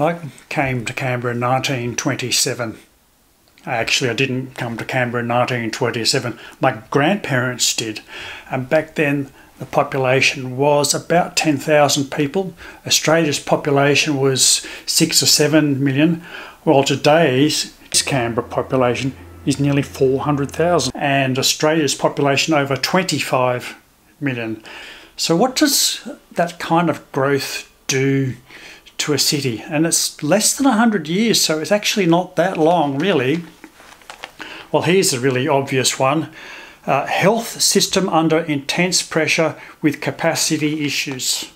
I came to Canberra in 1927. Actually, I didn't come to Canberra in 1927. My grandparents did. And back then, the population was about 10,000 people. Australia's population was 6 or 7 million. Well, today's Canberra population is nearly 400,000. And Australia's population over 25 million. So what does that kind of growth do to a city? And it's less than 100 years, so it's actually not that long, really. Well, here's a really obvious one. Health system under intense pressure with capacity issues.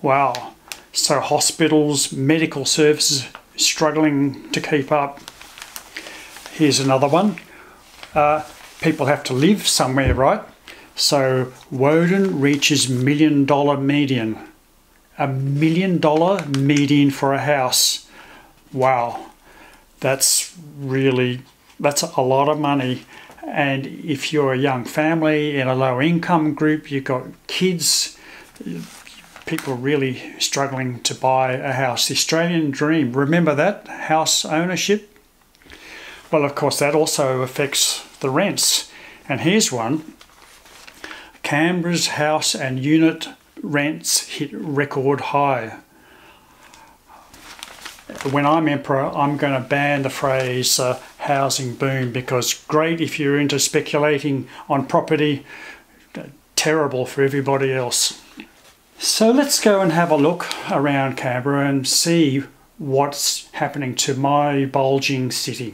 Wow. So hospitals, medical services struggling to keep up. Here's another one. People have to live somewhere, right? So Woden reaches $1 million median. $1 million median for a house. Wow. That's a lot of money. And if you're a young family in a low income group, you've got kids, people really struggling to buy a house. The Australian dream, remember that? House ownership? Well, of course, that also affects the rents. And here's one. Canberra's house and unit rents hit record high. When I'm emperor, I'm going to ban the phrase housing boom, because great if you're into speculating on property, terrible for everybody else. So let's go and have a look around Canberra and see what's happening to my bulging city.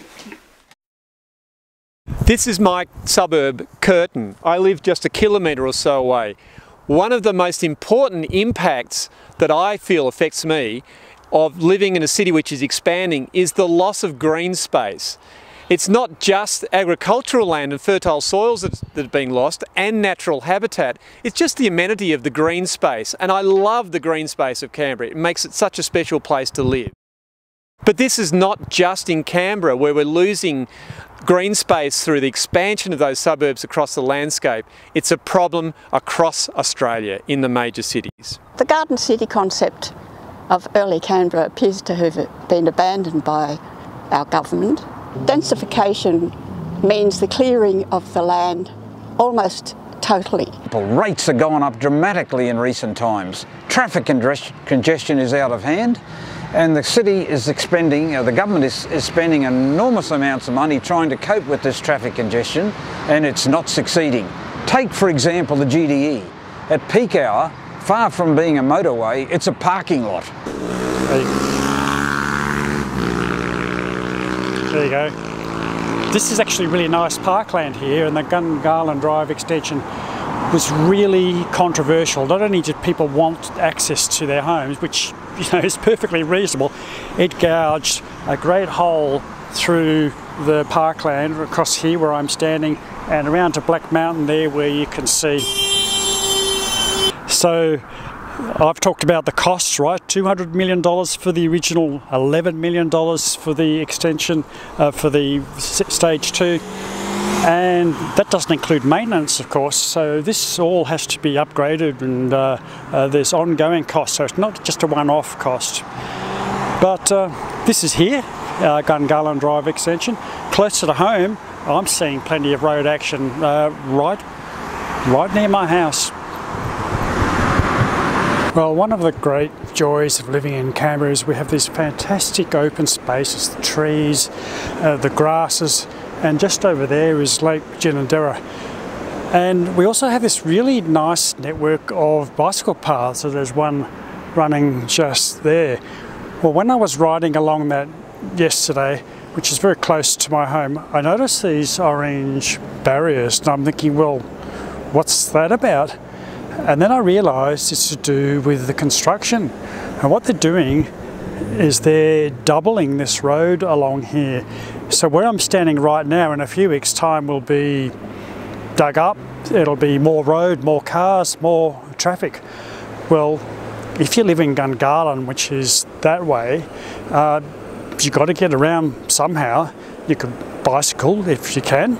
This is my suburb, Curtin. I live just a kilometre or so away. One of the most important impacts that I feel affects me of living in a city which is expanding is the loss of green space. It's not just agricultural land and fertile soils that are being lost and natural habitat. It's just the amenity of the green space. And I love the green space of Canberra. It makes it such a special place to live. But this is not just in Canberra, where we're losing green space through the expansion of those suburbs across the landscape. It's a problem across Australia in the major cities. The garden city concept of early Canberra appears to have been abandoned by our government. Densification means the clearing of the land almost totally. Rates are going up dramatically in recent times. Traffic congestion is out of hand, and the city is expending, the government is spending enormous amounts of money trying to cope with this traffic congestion, and it's not succeeding. Take, for example, the GDE. At peak hour, far from being a motorway, it's a parking lot. There you go. This is actually really nice parkland here, and the Gungahlin Drive extension was really controversial. Not only did people want access to their homes, which is perfectly reasonable, it gouged a great hole through the parkland across here where I'm standing, and around to Black Mountain there where you can see. So I've talked about the costs, right? $200 million for the original, $11 million for the extension, for the stage 2. And that doesn't include maintenance, of course, so this all has to be upgraded, and there's ongoing costs, so it's not just a one-off cost. But this is here, Gungahlin Drive extension. Closer to home, I'm seeing plenty of road action right near my house. Well, one of the great joys of living in Canberra is we have these fantastic open spaces, the trees, the grasses, and just over there is Lake Ginninderra. And we also have this really nice network of bicycle paths, so there's one running just there. Well, when I was riding along that yesterday, which is very close to my home, I noticed these orange barriers, and I'm thinking, well, what's that about? And then I realised it's to do with the construction. And what they're doing is they're doubling this road along here. So where I'm standing right now, in a few weeks' time, will be dug up. It'll be more road, more cars, more traffic. Well, if you live in Gungahlin, which is that way, you've got to get around somehow. You could bicycle if you can.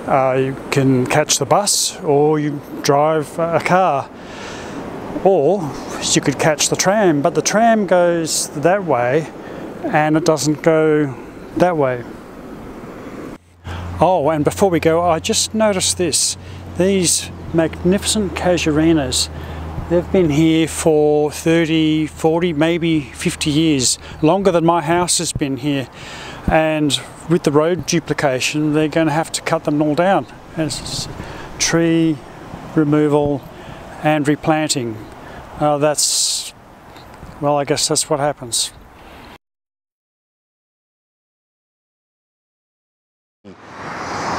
You can catch the bus, or you drive a car, or you could catch the tram, but the tram goes that way and it doesn't go that way. Oh, and before we go, I just noticed this. These magnificent casuarinas, they've been here for 30, 40, maybe 50 years, longer than my house has been here. And with the road duplication, they're going to have to cut them all down. And it's tree removal and replanting. Well, I guess that's what happens.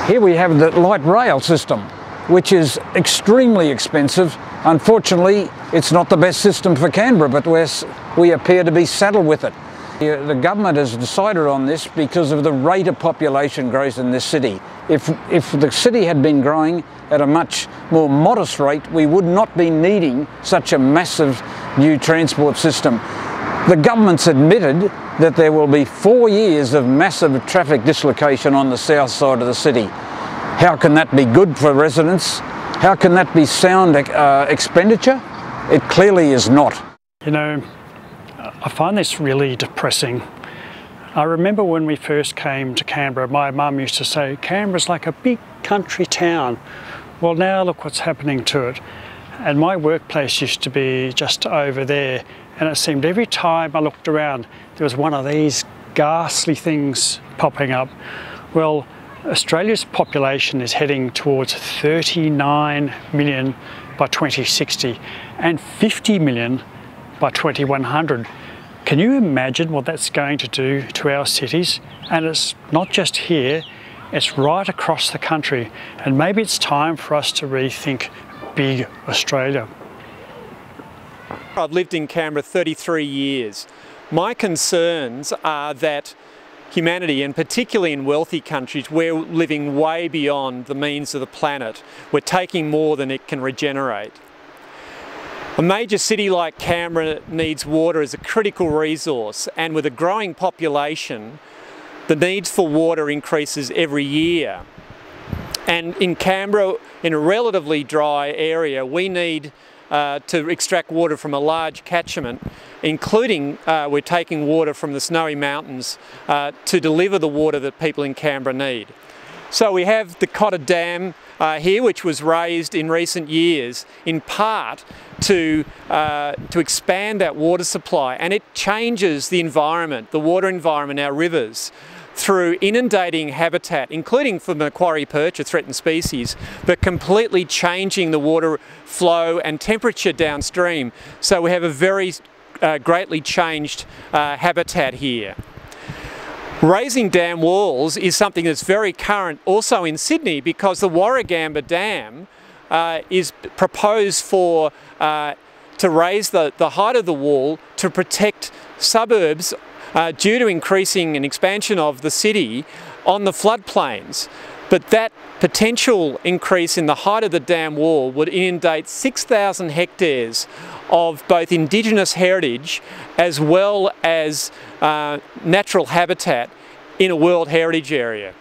Here we have the light rail system, which is extremely expensive. Unfortunately, it's not the best system for Canberra, but we appear to be saddled with it. The government has decided on this because of the rate of population growth in this city. If the city had been growing at a much more modest rate, we would not be needing such a massive new transport system. The government's admitted that there will be 4 years of massive traffic dislocation on the south side of the city. How can that be good for residents? How can that be sound expenditure? It clearly is not. You know, I find this really depressing. I remember when we first came to Canberra, my mum used to say, Canberra's like a big country town. Well, now look what's happening to it. And my workplace used to be just over there, and it seemed every time I looked around, there was one of these ghastly things popping up. Well, Australia's population is heading towards 39 million by 2060 and 50 million by 2100. Can you imagine what that's going to do to our cities? And it's not just here, it's right across the country. And maybe it's time for us to rethink big Australia. I've lived in Canberra 33 years. My concerns are that humanity, and particularly in wealthy countries, we're living way beyond the means of the planet. We're taking more than it can regenerate. A major city like Canberra needs water as a critical resource, and with a growing population, the need for water increases every year. And in Canberra, in a relatively dry area, we need to extract water from a large catchment, including we're taking water from the snowy mountains to deliver the water that people in Canberra need. So we have the Cotter Dam here, which was raised in recent years in part to expand that water supply, and it changes the environment, the water environment, our rivers, through inundating habitat, including for Macquarie perch, a threatened species, but completely changing the water flow and temperature downstream. So we have a very greatly changed habitat here. Raising dam walls is something that's very current also in Sydney, because the Warragamba Dam is proposed to raise the height of the wall to protect suburbs due to increasing and expansion of the city on the floodplains. But that potential increase in the height of the dam wall would inundate 6,000 hectares of both Indigenous heritage as well as natural habitat in a World Heritage Area.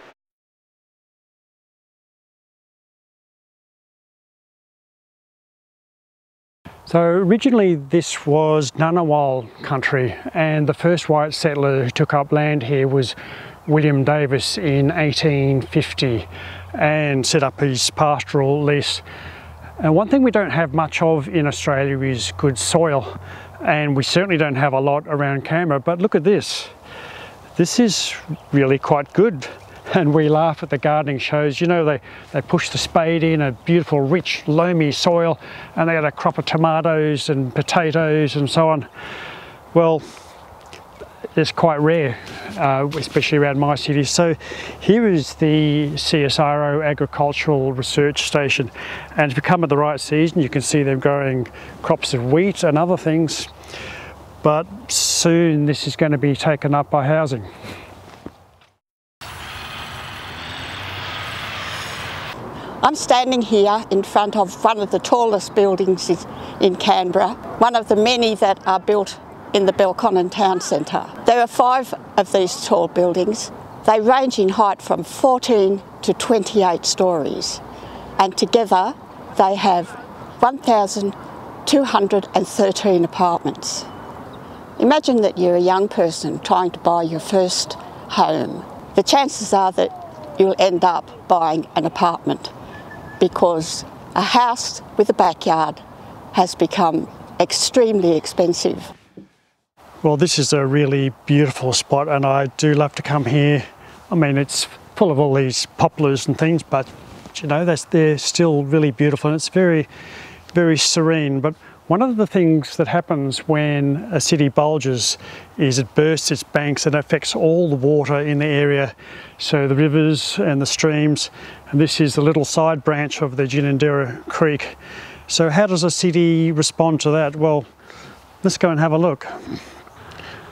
So originally this was Ngunnawal country, and the first white settler who took up land here was William Davis in 1850 and set up his pastoral lease. And one thing we don't have much of in Australia is good soil, and we certainly don't have a lot around Canberra, but look at this. This is really quite good. And we laugh at the gardening shows, you know, they push the spade in a beautiful, rich, loamy soil, and they had a crop of tomatoes and potatoes and so on. Well, it's quite rare, especially around my city. So here is the CSIRO Agricultural Research Station, and if you come at the right season, you can see them growing crops of wheat and other things, but soon this is going to be taken up by housing. I'm standing here in front of one of the tallest buildings in Canberra, one of the many that are built in the Belconnen Town Centre. There are 5 of these tall buildings. They range in height from 14 to 28 stories, and together they have 1,213 apartments. Imagine that you're a young person trying to buy your first home. The chances are that you'll end up buying an apartment because a house with a backyard has become extremely expensive. Well, this is a really beautiful spot and I do love to come here. I mean, it's full of all these poplars and things, but you know, they're still really beautiful and it's very, very serene. But one of the things that happens when a city bulges is it bursts its banks and affects all the water in the area. So the rivers and the streams, and this is the little side branch of the Ginninderra Creek. So how does a city respond to that? Well, let's go and have a look.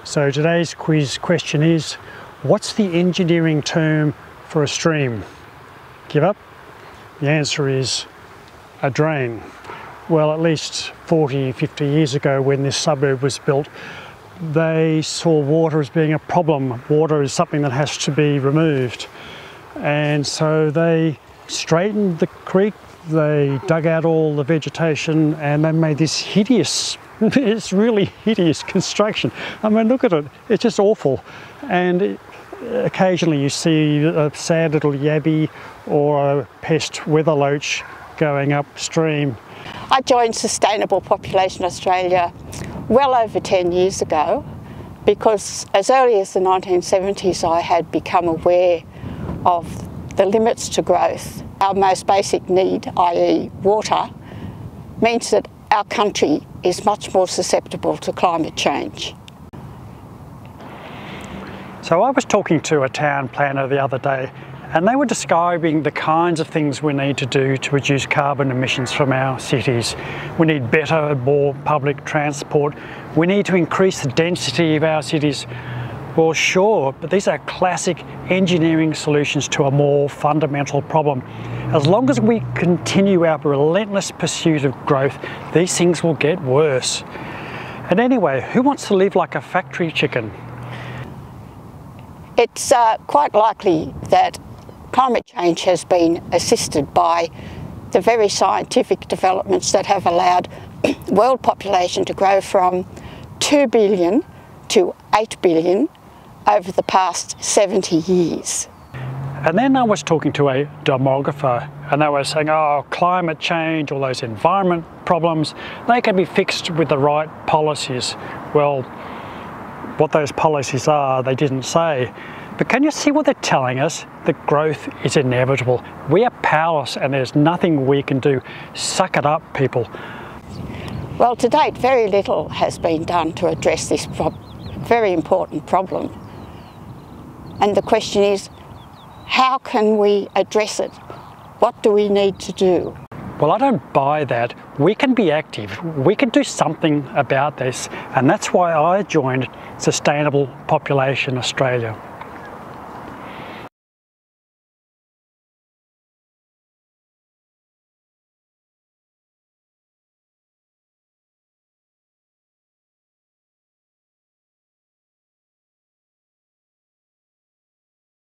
So today's quiz question is, what's the engineering term for a stream? Give up? The answer is a drain. Well, at least 40, 50 years ago when this suburb was built, they saw water as being a problem. Water is something that has to be removed. And so they straightened the creek, they dug out all the vegetation and they made this hideous, it's really hideous construction. I mean, look at it, it's just awful. And occasionally you see a sad little yabby or a pest weather loach going upstream. I joined Sustainable Population Australia well over 10 years ago because as early as the 1970s I had become aware of the limits to growth. Our most basic need, i.e. water, means that our country is much more susceptible to climate change. So I was talking to a town planner the other day and they were describing the kinds of things we need to do to reduce carbon emissions from our cities. We need better and more public transport. We need to increase the density of our cities. Well, sure, but these are classic engineering solutions to a more fundamental problem. As long as we continue our relentless pursuit of growth, these things will get worse. And anyway, who wants to live like a factory chicken? It's quite likely that climate change has been assisted by the very scientific developments that have allowed world population to grow from 2 billion to 8 billion over the past 70 years. And then I was talking to a demographer and they were saying, oh, climate change, all those environment problems, they can be fixed with the right policies. Well, what those policies are, they didn't say. But can you see what they're telling us? That growth is inevitable. We are powerless and there's nothing we can do. Suck it up, people. Well, to date, very little has been done to address this very important problem. And the question is, how can we address it? What do we need to do? Well, I don't buy that. We can be active. We can do something about this. And that's why I joined Sustainable Population Australia.